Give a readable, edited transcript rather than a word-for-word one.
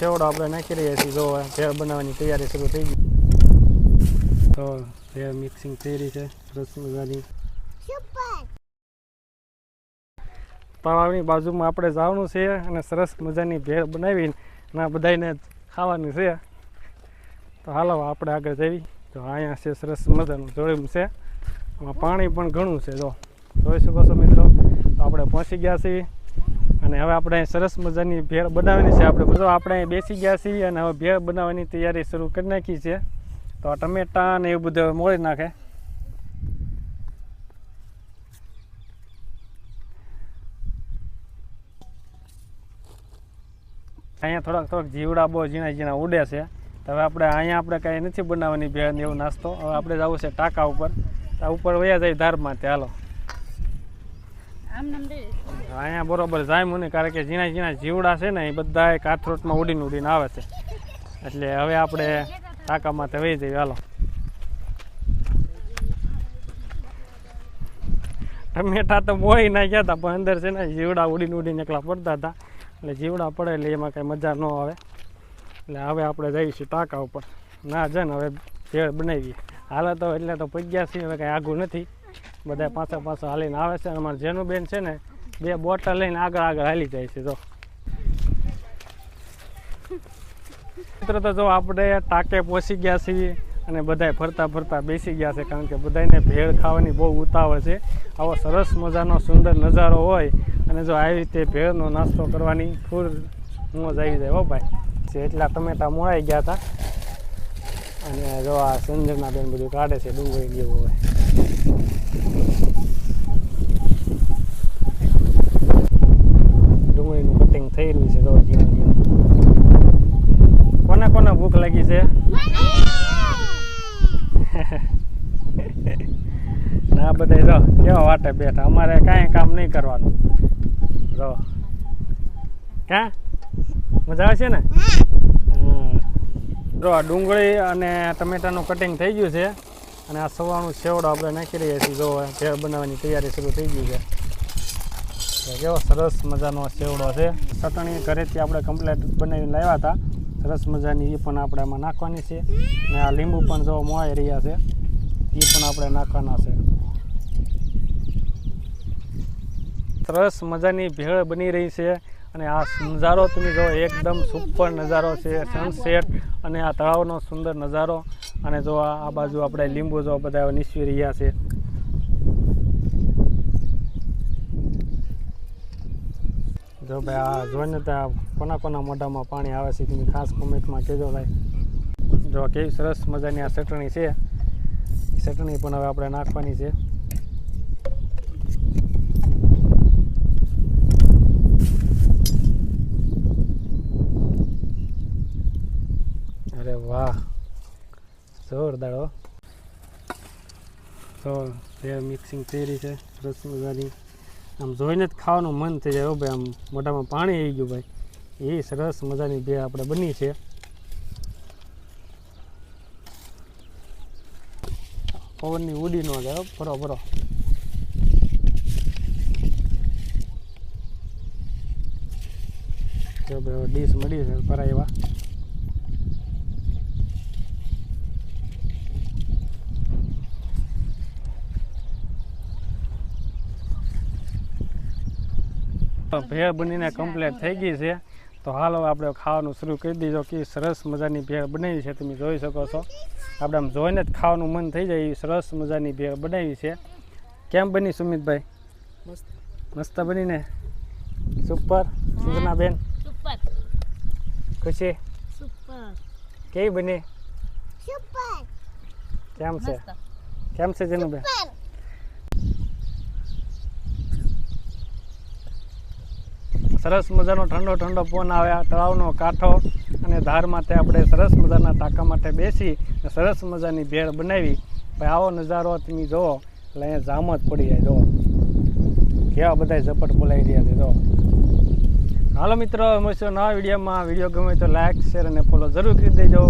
સેવડો આપણે નાખી રહ્યા છીએ. જો ભેળ બનાવવાની તૈયારી શરૂ થઈ ગઈ. તો ભેળ મિક્સિંગ થઈ રહી છે સરસ મજાની. તળાવની બાજુમાં આપણે જવાનું છે અને સરસ મજાની ભેળ બનાવીને ના બધાને ખાવાની છે. તો હાલો આપણે આગળ જઈએ. તો અહીંયા છે સરસ મજાનું જોડેમ છે, એમાં પાણી પણ ઘણું છે. જો જોઈ શકો છો મિત્રો. તો આપણે પહોંચી ગયા છીએ અને હવે આપણે સરસ મજાની ભેળ બનાવવાની છે. આપણે બધો આપણે બેસી ગયા છીએ અને હવે ભેળ બનાવવાની તૈયારી શરૂ કરી નાખી છે. તો ટમેટા ને એવું બધું મોળી નાખે. અહીંયા થોડાક જીવડા બહુ ઝીણા ઉડે છે. તો હવે આપણે અહીંયા આપણે કાંઈ નથી બનાવવાની ભેળ ને એવું નાસ્તો. હવે આપણે જવું છે ટાંકા ઉપર. ઉપર વયા જાય ધારમાં. તે હાલો અહીંયા બરોબર જાય મને, કારણ કે ઝીણા જીવડા છે ને એ બધા કાથરોટમાં ઉડીને આવે છે. એટલે હવે આપણે ટાંકામાં તે વહી જઈએ. હાલો ટમેટા તો મોઈ નાખ્યા હતા, પણ અંદર છે ને જીવડા ઉડીને એકલા પડતા હતા. એટલે જીવડા પડે એટલે એમાં કાંઈ મજા ન આવે. એટલે હવે આપણે જઈશું ટાંકા ઉપર. ના છે ને હવે ભેળ બનાવીએ. હાલે તો એટલે તો પગ્યા છીએ, હવે કાંઈ આગું નથી. બધા પાછા હાલીને આવે છે. અને અમારે જેનું બેન છે ને 2 બોટલ લઈને આગળ હાલી જાય છે. જો મિત્રો તો જો આપણે ટાંકે પહોંચી ગયા છીએ અને બધા ફરતા બેસી ગયા છે, કારણ કે બધાને ભેળ ખાવાની બહુ ઉતાવળ છે. આવો સરસ મજાનો સુંદર નજારો હોય અને જો આવી રીતે ભેળનો નાસ્તો કરવાની ફૂલ મોજ આવી જાય. હો ભાઈ, એટલા ટમેટા મોળાઈ ગયા હતા. અને જો આ સંજના બેન બધું કાઢે છે, ડુંગળી જેવું હોય. ડુંગળીનું કટિંગ થઈ રહ્યું છે. જો ઝીણું કોને ભૂખ લાગી છે? ના બધા જો કેવા વાટે બેઠા. અમારે કાંઈ કામ નહીં કરવાનું. જો ક્યાં મજા આવશે ને. જો આ ડુંગળી અને ટમેટાનું કટિંગ થઈ ગયું છે અને આ સવારનું સેવડો આપણે નાખી રહ્યા છીએ. જો ભેળ બનાવવાની તૈયારી શરૂ થઈ ગઈ છે. કેવો સરસ મજાનો સેવડો છે. ચટણી ઘરેથી આપણે કમ્પ્લીટ બનાવીને લાવ્યા હતા સરસ મજાની. એ પણ આપણે એમાં નાખવાની છે. અને આ લીંબુ પણ જો મોળાઈ રહ્યા છે, એ પણ આપણે નાખવાના છે. સરસ મજાની ભેળ બની રહી છે. અને આ નજારો તમે જો એકદમ સુપર નજારો છે, સનસેટ અને આ તળાવનો સુંદર નજારો. અને જો આ બાજુ આપણે લીંબુ જો બધા નીસવી રહ્યા છે. જો ભાઈ આ જોઈને ત્યાં કોના મોઢામાં પાણી આવે છે તમે ખાસ કોમેન્ટમાં કહેજો ભાઈ. જો કેવી સરસ મજાની આ ચટણી છે. ચટણી પણ હવે આપણે નાખવાની છે. અરે વાહ, જોરદાર. તો ભેળ મિક્સિંગ થઈ રહી છે સરસ મજાની. આમ જોઈને જ ખાવાનું મન થઈ જાય. ભાઈ આમ મોઢામાં પાણી આવી ગયું ભાઈ. એ સરસ મજાની ભેળ આપણે બની છે. પવનની ઉડી ન જાય. બરો ડીશ મળી છે ભરાઈવા. ભેળ બનીને કમ્પ્લીટ થઈ ગઈ છે. તો હાલો આપણે ખાવાનું શરૂ કરી દીધો. કે સરસ મજાની ભેળ બનાવી છે, તમે જોઈ શકો છો. આપણે આમ જોઈને જ ખાવાનું મન થઈ જાય. સરસ મજાની ભેળ બનાવી છે. કેમ બની સુમિતભાઈ? મસ્ત બનીને. સુપર. સુજના બેન ખુશી કેવી બની? કેમ છે જેનુબેન? સરસ મજાનો ઠંડો પવન આવે. તળાવનો કાંઠો અને ધારમાં તે આપણે સરસ મજાના ટાંકા માટે બેસી સરસ મજાની ભેળ બનાવી. ભાઈ આવો નજારો તમે જુઓ એટલે અહીંયા જામ જ પડી જાય. જુઓ કેવા બધા ઝપટ બોલાવી રહ્યા છે. જુઓ. હાલો મિત્રો, મળશું નવા વિડીયોમાં. વિડીયો ગમે તો લાઈક, શેર અને ફોલો જરૂર કરી દેજો.